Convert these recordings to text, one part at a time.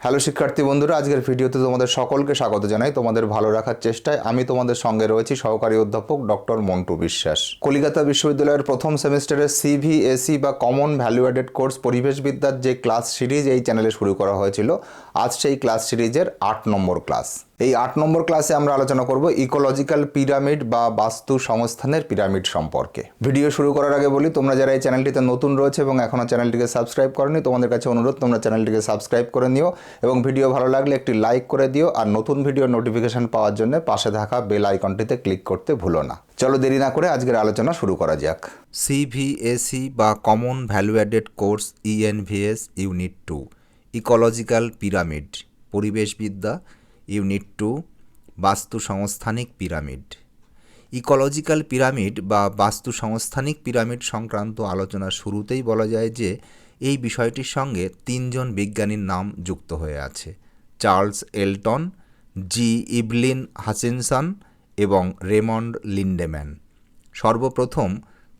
Hello শিক্ষার্থী বন্ধুরা, আজকের ভিডিওতে তোমাদের সকলকে স্বাগত জানাই। তোমাদের ভালো রাখার চেষ্টায় আমি তোমাদের সঙ্গে রয়েছি সহকারী অধ্যাপক ডক্টর মন্টু বিশ্বাস। কলিকাতা বিশ্ববিদ্যালয়ের প্রথম সেমিস্টারের সিভিএসই বা কমন ভ্যালু অ্যাডেড কোর্স পরিবেশবিদ্যার যে ক্লাস সিরিজ এই চ্যানেলে শুরু করা হয়েছিল, আজ সেই ক্লাস সিরিজের 8 নম্বর ক্লাস। এই 8 নম্বর ক্লাসে আমরা আলোচনা করব ইকোলজিক্যাল পিরামিড বা বাস্তু সংস্থানের পিরামিড সম্পর্কে। ভিডিও শুরু করার আগে বলি, তোমরা যারা এই চ্যানেলটিতে নতুন রয়েছে এবং এখনও চ্যানেলটিকে সাবস্ক্রাইব করনি, তোমাদের কাছে অনুরোধ তোমরা চ্যানেলটিকে সাবস্ক্রাইব করে নিও এবং ভিডিও ভালো লাগলে একটি লাইক করে দিও। আর নতুন ভিডিও নোটিফিকেশন পাওয়ার জন্য পাশে থাকা বেল আইকনটিতে ক্লিক করতে ভুলো না। চলো দেরি না করে আজকের আলোচনা শুরু করা যাক। সিভিএসই বা common value added course ENVS unit 2 ecological pyramid পরিবেশবিদ্যা, ইউনিট 2 বাস্তু সংস্থানিক পিরামিড। ইকোলজিক্যাল পিরামিড বা বাস্তু সংস্থানিক পিরামিড সংক্রান্ত আলোচনা শুরুতেই বলা যায় যে এই বিষয়টির সঙ্গে 3 জন বিজ্ঞানীর নাম যুক্ত হয়ে আছে: চার্লস এলটন, জি ইভলিন হাচিনসন এবং রেমন্ড লিন্ডেম্যান। সর্বপ্রথম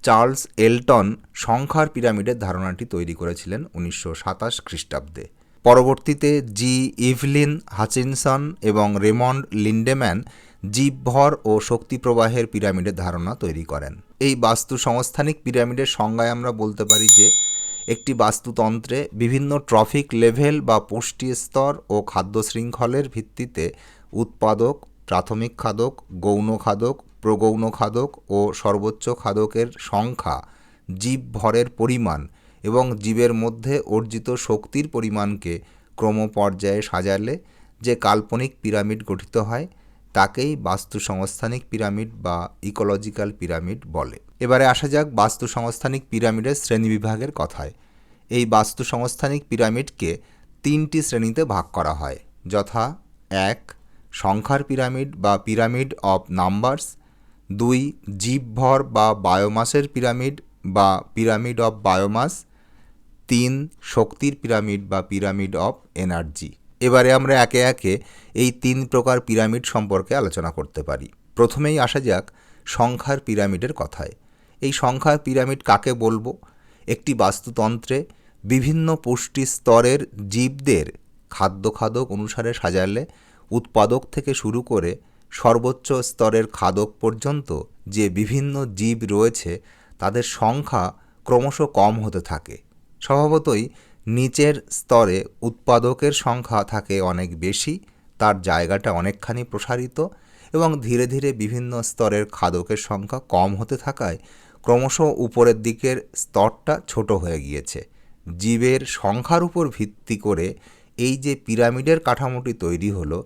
চার্লস এলটন সংখ্যার পিরামিডের ধারণাটি তৈরি করেছিলেন 1927 খ্রিস্টাব্দে। পরবর্তীতে জি ইভলিন হাচিনসন এবং রেমন্ড লিন্ডেম্যান জীবভর ও শক্তি প্রবাহের পিরামিডের ধারণা তৈরি করেন। এই বাস্তু সংস্থানিক পিরামিডের সংজ্ঞায় আমরা বলতে পারি যে একটি বাস্তুতন্ত্রে বিভিন্ন ট্রফিক লেভেল বা পুষ্টি স্তর ও খাদ্য শৃঙ্খলের ভিত্তিতে উৎপাদক, প্রাথমিক খাদক, গৌণ খাদক, প্রগৌণ খাদক ও সর্বোচ্চ খাদকের সংখ্যা, জীবভরের পরিমাণ এবং জীবের মধ্যে অর্জিত শক্তির পরিমাণকে ক্রমপর্যায়ে সাজালে যে কাল্পনিক পিরামিড গঠিত হয় তাকেই বাস্তু সংস্থানিক পিরামিড বা ইকোলজিক্যাল পিরামিড বলে। এবারে আসা যাক বাস্তু সংস্থানিক পিরামিডের শ্রেণীবিভাগের কথায়। এই বাস্তু সংস্থানিক পিরামিডকে 3টি শ্রেণীতে ভাগ করা হয়, যথা 1. সংখ্যার পিরামিড বা পিরামিড অফ নাম্বারস, 2. জীবভর বা বায়োমাসের পিরামিড বা পিরামিড অফ বায়োমাস, 3. শক্তির পিরামিড বা পিরামিড অফ এনার্জি। এবারে আমরা একে একে এই 3 প্রকার পিরামিড সম্পর্কে আলোচনা করতে পারি। প্রথমেই আসা যাক সংখ্যার পিরামিডের কথায়। এই সংখ্যার পিরামিড কাকে বলবো? একটি বাস্তুতন্ত্রে বিভিন্ন পুষ্টি স্তরের জীবদের খাদ্য খাদক অনুসারে সাজালে উৎপাদক থেকে শুরু করে সর্বোচ্চ স্তরের খাদক পর্যন্ত যে বিভিন্ন জীব রয়েছে তাদের সংখ্যা ক্রমশ কম হতে থাকে। স্বভাবতই নিচের স্তরে উৎপাদকের সংখ্যা থাকে অনেক বেশি, তার জায়গাটা অনেকখানি প্রসারিত, এবং ধীরে ধীরে বিভিন্ন স্তরের খাদকের সংখ্যা কম হতে থাকায় ক্রমশ উপরের দিকের স্তরটা ছোট হয়ে গিয়েছে। জীবের সংখ্যার উপর ভিত্তি করে এই যে পিরামিডের কাঠামোটি তৈরি হলো,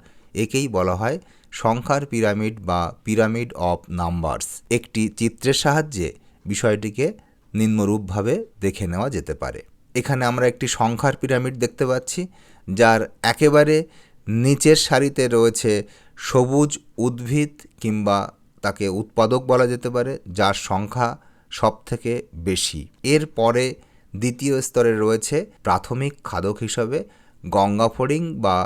একেই বলা হয় সংখ্যার পিরামিড বা পিরামিড অফ নাম্বারস। একটি চিত্রের সাহায্যে বিষয়টিকে নিম্নরূপভাবে দেখে নেওয়া যেতে পারে। এখানে আমরা একটি সংখ্যার পিরামিড দেখতে পাচ্ছি, যার একেবারে নিচের সারিতে রয়েছে সবুজ উদ্ভিদ কিংবা তাকে উৎপাদক বলা যেতে পারে, যার সংখ্যা সবথেকে বেশি। এর পরে দ্বিতীয় স্তরে রয়েছে প্রাথমিক খাদক হিসাবে গঙ্গা ফড়িং বা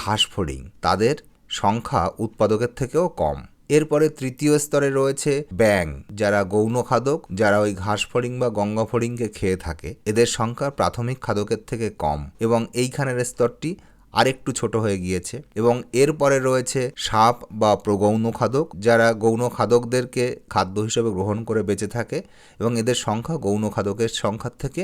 ঘাস ফড়িং, তাদের সংখ্যা উৎপাদকের থেকেও কম। এরপরে তৃতীয় স্তরে রয়েছে ব্যাঙ, যারা গৌণ খাদক, যারা ওই ঘাস ফড়িং বা গঙ্গা ফড়িংকে খেয়ে থাকে, এদের সংখ্যা প্রাথমিক খাদকের থেকে কম এবং এইখানের স্তরটি আরেকটু ছোট হয়ে গিয়েছে। এবং এরপরে রয়েছে সাপ বা প্রগৌণ খাদক, যারা গৌণ খাদকদেরকে খাদ্য হিসেবে গ্রহণ করে বেঁচে থাকে এবং এদের সংখ্যা গৌণ খাদকের সংখ্যার থেকে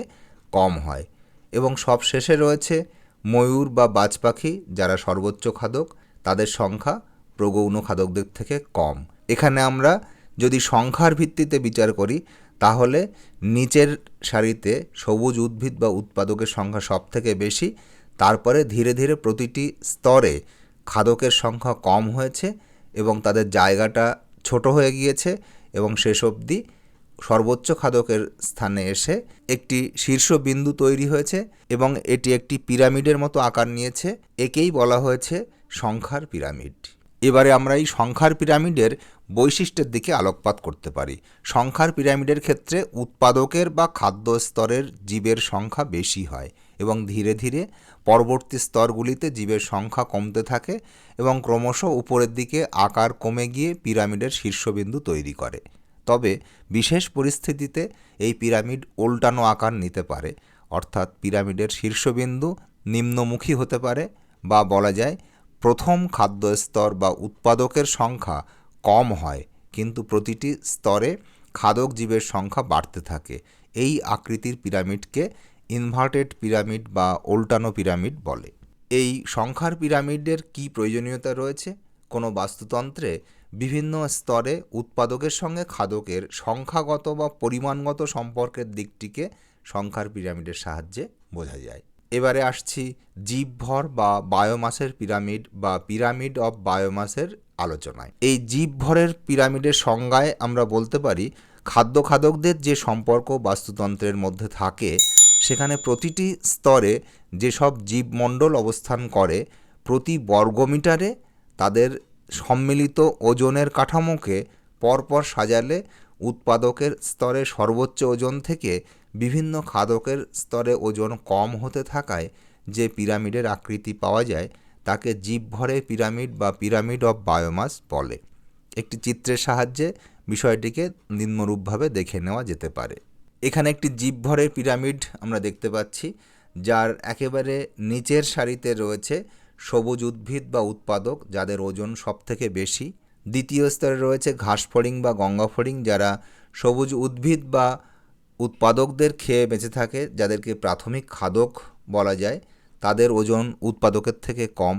কম হয়। এবং সব শেষে রয়েছে ময়ূর বা বাজ পাখি, যারা সর্বোচ্চ খাদক, তাদের সংখ্যা প্রগৌণ খাদকদের থেকে কম। এখানে আমরা যদি সংখ্যার ভিত্তিতে বিচার করি তাহলে নিচের সারিতে সবুজ উদ্ভিদ বা উৎপাদকের সংখ্যা সব থেকে বেশি, তারপরে ধীরে ধীরে প্রতিটি স্তরে খাদকের সংখ্যা কম হয়েছে এবং তাদের জায়গাটা ছোট হয়ে গিয়েছে এবং শেষ অবধি সর্বোচ্চ খাদকের স্থানে এসে একটি শীর্ষবিন্দু তৈরি হয়েছে এবং এটি একটি পিরামিডের মতো আকার নিয়েছে। একেই বলা হয়েছে সংখ্যার পিরামিড। এবারে আমরা এই সংখ্যার পিরামিডের বৈশিষ্ট্যের দিকে আলোকপাত করতে পারি। সংখ্যার পিরামিডের ক্ষেত্রে উৎপাদকের বা খাদ্য স্তরের জীবের সংখ্যা বেশি হয় এবং ধীরে ধীরে পরবর্তী স্তরগুলিতে জীবের সংখ্যা কমতে থাকে এবং ক্রমশ উপরের দিকে আকার কমে গিয়ে পিরামিডের শীর্ষবিন্দু তৈরি করে। তবে বিশেষ পরিস্থিতিতে এই পিরামিড উল্টানো আকার নিতে পারে, অর্থাৎ পিরামিডের শীর্ষবিন্দু নিম্নমুখী হতে পারে বা বলা যায় প্রথম খাদ্য স্তর বা উৎপাদকের সংখ্যা কম হয়, কিন্তু প্রতিটি স্তরে খাদক জীবের সংখ্যা বাড়তে থাকে। এই আকৃতির পিরামিডকে ইনভার্টেড পিরামিড বা উল্টানো পিরামিড বলে। এই সংখ্যার পিরামিডের কি প্রয়োজনীয়তা রয়েছে? কোনো বাস্তুতন্ত্রে বিভিন্ন স্তরে উৎপাদকের সঙ্গে খাদকের সংখ্যাগত বা পরিমাণগত সম্পর্কের দিকটিকে সংখ্যার পিরামিডের সাহায্যে বোঝা যায়। এবারে আসছি জীবভর বা বায়োমাসের পিরামিড বা পিরামিড অফ বায়োমাসের আলোচনায়। এই জীবভরের পিরামিডের সংজ্ঞায় আমরা বলতে পারি, খাদ্য খাদকদের যে সম্পর্ক বাস্তুতন্ত্রের মধ্যে থাকে, সেখানে প্রতিটি স্তরে যেসব জীবমণ্ডল অবস্থান করে, প্রতি বর্গমিটারে তাদের সম্মিলিত ওজনের কাঠামোকে পরপর সাজালে উৎপাদকের স্তরে সর্বোচ্চ ওজন থেকে বিভিন্ন খাদকের স্তরে ওজন কম হতে থাকায় যে পিরামিডের আকৃতি পাওয়া যায় তাকে জীবভরের পিরামিড বা পিরামিড অফ বায়োমাস বলে। একটি চিত্রের সাহায্যে বিষয়টিকে নিম্নরূপভাবে দেখে নেওয়া যেতে পারে। এখানে একটি জীবভরের পিরামিড আমরা দেখতে পাচ্ছি, যার একেবারে নিচের সারিতে রয়েছে সবুজ উদ্ভিদ বা উৎপাদক, যাদের ওজন সবথেকে বেশি। দ্বিতীয় স্তরে রয়েছে ঘাসফড়িং বা গঙ্গাফড়িং, যারা সবুজ উদ্ভিদ বা উৎপাদকদের খেয়ে বেঁচে থাকে, যাদেরকে প্রাথমিক খাদক বলা যায়, তাদের ওজন উৎপাদকের থেকে কম।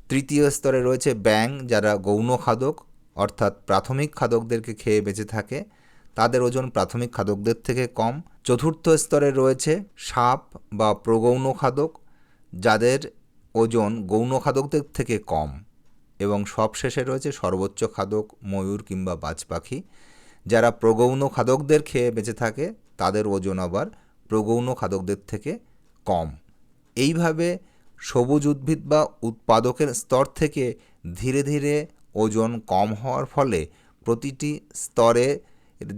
তৃতীয় স্তরে রয়েছে ব্যাং, যারা গৌণ খাদক, অর্থাৎ প্রাথমিক খাদকদেরকে খেয়ে বেঁচে থাকে, তাদের ওজন প্রাথমিক খাদকদের থেকে কম। চতুর্থ স্তরে রয়েছে সাপ বা প্রগৌণ খাদক, যাদের ওজন গৌণ খাদকদের থেকে কম। এবং সবশেষে রয়েছে সর্বোচ্চ খাদক ময়ূর কিংবা বাজ পাখি, যারা প্রগৌণ খাদকদের খেয়ে বেঁচে থাকে, তাদের ওজন আবার প্রগৌণ খাদকদের থেকে কম। এইভাবে সবুজ উদ্ভিদ বা উৎপাদকের স্তর থেকে ধীরে ধীরে ওজন কম হওয়ার ফলে প্রতিটি স্তরে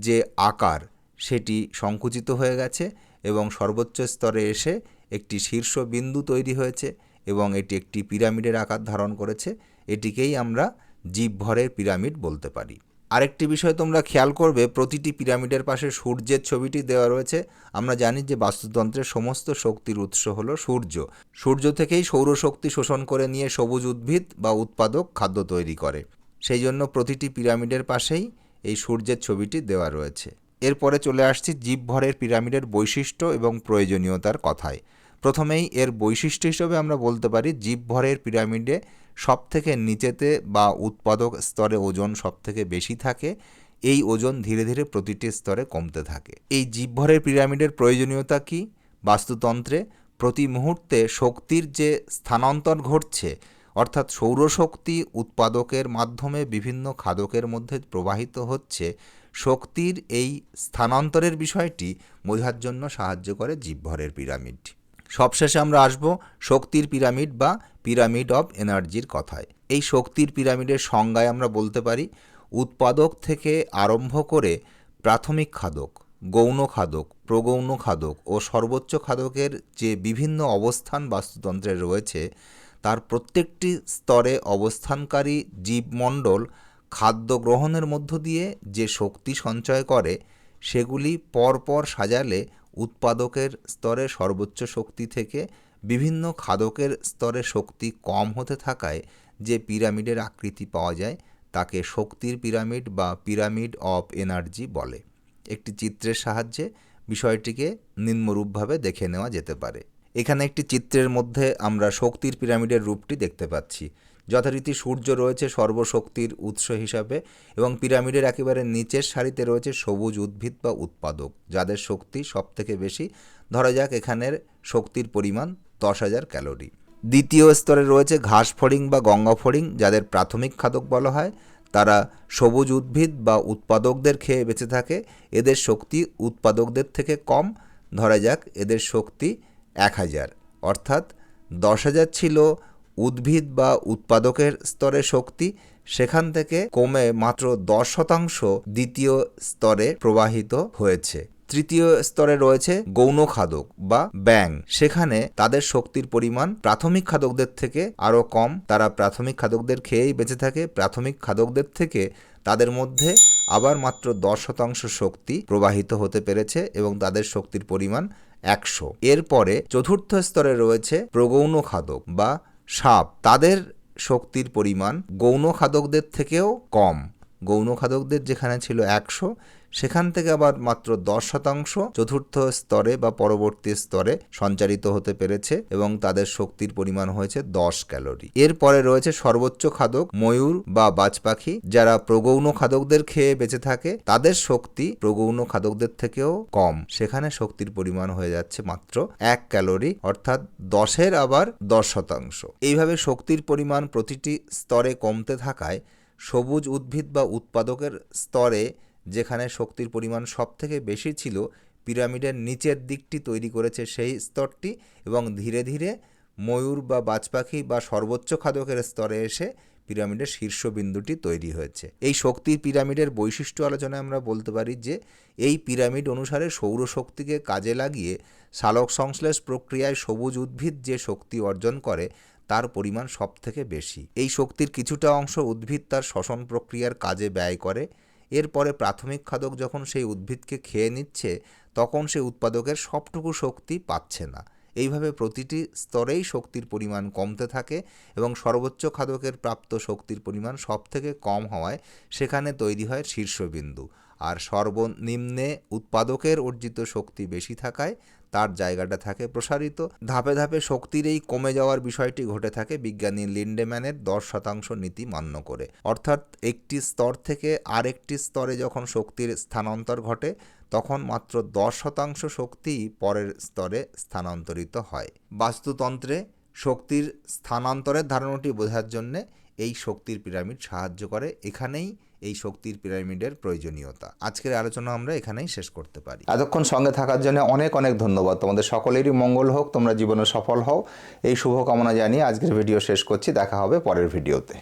যে আকার সেটি সংকুচিত হয়ে গেছে এবং সর্বোচ্চ স্তরে এসে একটি শীর্ষবিন্দু তৈরি হয়েছে এবং এটি একটি পিরামিডের আকার ধারণ করেছে। এটিকেই আমরা জীবভরের পিরামিড বলতে পারি। আরেকটি বিষয় তোমরা খেয়াল করবে, প্রতিটি পিরামিডের পাশে সূর্যের ছবিটি দেওয়া রয়েছে। আমরা জানি যে বাস্তুতন্ত্রের সমস্ত শক্তির উৎস হলো সূর্য। সূর্য থেকেই সৌরশক্তি শোষণ করে নিয়ে সবুজ উদ্ভিদ বা উৎপাদক খাদ্য তৈরি করে। সেই জন্য প্রতিটি পিরামিডের পাশেই এই সূর্যের ছবিটি দেওয়া রয়েছে। এরপরে চলে আসছি জীবভরের পিরামিডের বৈশিষ্ট্য এবং প্রয়োজনীয়তার কথায়। প্রথমেই এর বৈশিষ্ট্য হিসেবে আমরা বলতে পারি, জীবভরের পিরামিডে সবথেকে নিচেতে বা উৎপাদক স্তরে ওজন সবথেকে বেশি থাকে। এই ওজন ধীরে ধীরে প্রতিটি স্তরে কমতে থাকে। এই জীবভরের পিরামিডের প্রয়োজনীয়তা কি? বাস্তুতন্ত্রে প্রতি মুহূর্তে শক্তির যে স্থানান্তর ঘটছে, অর্থাৎ সৌরশক্তি উৎপাদকের মাধ্যমে বিভিন্ন খাদকের মধ্যে প্রবাহিত হচ্ছে, শক্তির এই স্থানান্তরের বিষয়টি বোঝার জন্য সাহায্য করে জীবভরের পিরামিড। সবশেষে আমরা আসব শক্তির পিরামিড বা পিরামিড অফ এনার্জির কথায়। এই শক্তির পিরামিডের সংজ্ঞায় আমরা বলতে পারি, উৎপাদক থেকে আরম্ভ করে প্রাথমিক খাদক, গৌণ খাদক, প্রগৌণ খাদক ও সর্বোচ্চ খাদকের যে বিভিন্ন অবস্থান বাস্তুতন্ত্রে রয়েছে, তার প্রত্যেকটি স্তরে অবস্থানকারী জীবমণ্ডল খাদ্য গ্রহণের মধ্য দিয়ে যে শক্তি সঞ্চয় করে, সেগুলি পরপর সাজালে উৎপাদকের স্তরে সর্বোচ্চ শক্তি থেকে বিভিন্ন খাদকের স্তরে শক্তি কম হতে থাকায় যে পিরামিডের আকৃতি পাওয়া যায় তাকে শক্তির পিরামিড বা পিরামিড অফ এনার্জি বলে। একটি চিত্রের সাহায্যে বিষয়টিকে নিম্নরূপভাবে দেখে নেওয়া যেতে পারে। এখানে একটি চিত্রের মধ্যে আমরা শক্তির পিরামিডের রূপটি দেখতে পাচ্ছি। যথারীতি সূর্য রয়েছে সর্বশক্তির উৎস হিসাবে এবং পিরামিডের একেবারে নিচের সারিতে রয়েছে সবুজ উদ্ভিদ বা উৎপাদক, যাদের শক্তি সবথেকে বেশি। ধরা যাক এখানের শক্তির পরিমাণ 10,000 ক্যালোরি। দ্বিতীয় স্তরে রয়েছে ঘাসফড়িং বা গঙ্গাফড়িং, যাদের প্রাথমিক খাদক বলা হয়। তারা সবুজ উদ্ভিদ বা উৎপাদকদের খেয়ে বেঁচে থাকে। এদের শক্তি উৎপাদকদের থেকে কম। ধরা যাক এদের শক্তি 1000, অর্থাৎ 10,000 ছিল উদ্ভিদ বা উৎপাদকের স্তরে শক্তি, সেখান থেকে কমে মাত্র 10% দ্বিতীয় স্তরে প্রবাহিত হয়েছে। তৃতীয় স্তরে রয়েছে গৌণ খাদক বা ব্যাং। সেখানে তাদের শক্তির পরিমাণ প্রাথমিক খাদকদের থেকে আরও কম। তারা প্রাথমিক খাদকদের খেয়েই বেঁচে থাকে। প্রাথমিক খাদকদের থেকে তাদের মধ্যে আবার মাত্র 10% শক্তি প্রবাহিত হতে পেরেছে এবং তাদের শক্তির পরিমাণ 100। এরপরে চতুর্থ স্তরে রয়েছে প্রগৌণ খাদক বা সাপ, তাদের শক্তির পরিমাণ গৌণ খাদকদের থেকেও কম। গৌণ খাদকদের যেখানে ছিল 100, সেখান থেকে আবার মাত্র 10% চতুর্থ স্তরে বা পরবর্তী স্তরে সঞ্চারিত হতে পেরেছে এবং তাদের শক্তির পরিমাণ হয়েছে 10 ক্যালোরি। এরপরে রয়েছে সর্বোচ্চ খাদক ময়ূর বা বাজ পাখি, যারা প্রগৌণ খাদকদের খেয়ে বেঁচে থাকে। তাদের শক্তি প্রগৌণ খাদকদের থেকেও কম, সেখানে শক্তির পরিমাণ হয়ে যাচ্ছে মাত্র 1 ক্যালোরি, অর্থাৎ 10-এর আবার 10%। এইভাবে শক্তির পরিমাণ প্রতিটি স্তরে কমতে থাকায় সবুজ উদ্ভিদ বা উৎপাদকের স্তরে যেখানে শক্তির পরিমাণ সব থেকে বেশি ছিল, পিরামিডের নিচের দিকটি তৈরি করেছে সেই স্তরটি, এবং ধীরে ধীরে ময়ূর বা বাজ পাখি বা সর্বোচ্চ খাদকের স্তরে এসে পিরামিডের শীর্ষবিন্দুটি তৈরি হয়েছে। এই শক্তির পিরামিডের বৈশিষ্ট্য আলোচনায় আমরা বলতে পারি যে এই পিরামিড অনুসারে সৌরশক্তিকে কাজে লাগিয়ে সালোক সংশ্লেষ প্রক্রিয়ায় সবুজ উদ্ভিদ যে শক্তি অর্জন করে তার পরিমাণ সব থেকে বেশি। এই শক্তির কিছুটা অংশ উদ্ভিদ তার শ্বসন প্রক্রিয়ার কাজে ব্যয় করে। এরপরে প্রাথমিক খাদক যখন সেই উদ্ভিদকে খেয়ে নিচ্ছে, তখন সেই উৎপাদকের সবটুকু শক্তি পাচ্ছে না। এইভাবে প্রতিটি স্তরেই শক্তির পরিমাণ কমতে থাকে এবং সর্বোচ্চ খাদকের প্রাপ্ত শক্তির পরিমাণ সব থেকে কম হওয়ায় সেখানে তৈরি হয় শীর্ষবিন্দু, আর সর্বনিম্নে উৎপাদকের অর্জিত শক্তি বেশি থাকায় তার জায়গাটা থাকে প্রসারিত। ধাপে ধাপে শক্তির এই কমে যাওয়ার বিষয়টি ঘটে থাকে বিজ্ঞানী লিন্ডেম্যানের 10% নীতি মান্য করে। অর্থাৎ একটি স্তর থেকে আরেকটি স্তরে যখন শক্তির স্থানান্তর ঘটে, তখন মাত্র 10% শক্তি পরের স্তরে স্থানান্তরিত হয়। বাস্তুতন্ত্রে শক্তির স্থানান্তরের ধারণাটি বোঝার জন্য এই শক্তির পিরামিড সাহায্য করে। এখানেই এই শক্তির পিরামিডের প্রয়োজনীয়তা। আজকের আলোচনা আমরা এখানেই শেষ করতে পারি। এতক্ষণ সঙ্গে থাকার জন্য অনেক অনেক ধন্যবাদ। তোমাদের সকলেরই মঙ্গল হোক, তোমরা জীবনে সফল হও, এই শুভকামনা জানিয়ে আজকের ভিডিও শেষ করছি। দেখা হবে পরের ভিডিওতে।